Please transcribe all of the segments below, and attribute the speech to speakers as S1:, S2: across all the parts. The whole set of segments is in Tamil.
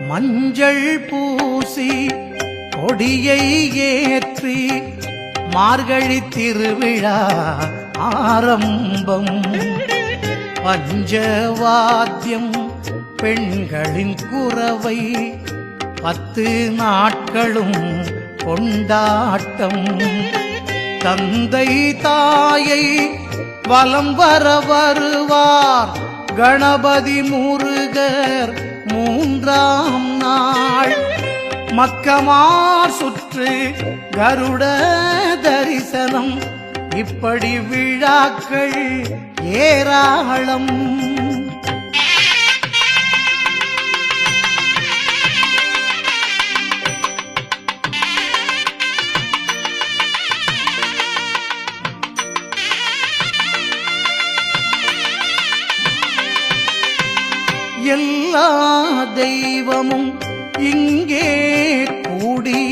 S1: மஞ்சள் பூசி கொடியை ஏற்றி மார்கழி திருவிழா ஆரம்பம். பஞ்சவாத்தியம் பெண்களின் குரவை 10 நாட்களும் கொண்டாட்டம். தந்தை தாயை வலம் வர வருவார் கணபதி முருகர் 3ஆம் நாள். மக்கமார் சுற்று கருட தரிசனம். இப்படி விழாக்கள் ஏராளம். எல்லா தெய்வமும் இங்கே கூடி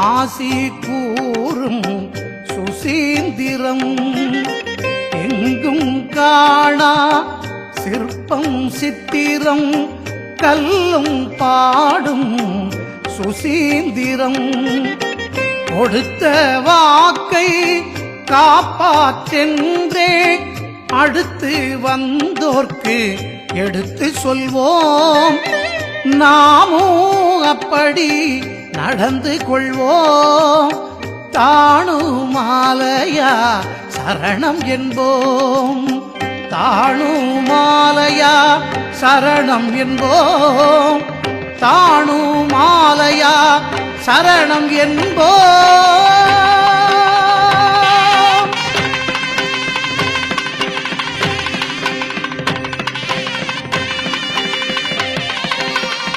S1: ஆசி கூறும் சுசீந்திரம். எங்கும் காணா சிற்பம் சித்திரம் கல்லும் பாடும் சுசீந்திரம். கொடுத்த வாக்கை காப்பாற்றென்றே அடுத்து வந்தோர்க்கு எடுத்து சொல்வோம். நாமும் அப்படி நடந்து கொள்வோம். தாணுமாலையா சரணம் என்போம். தாணுமாலையா சரணம் என்போம். தாணுமாலையா சரணம் என்போம்.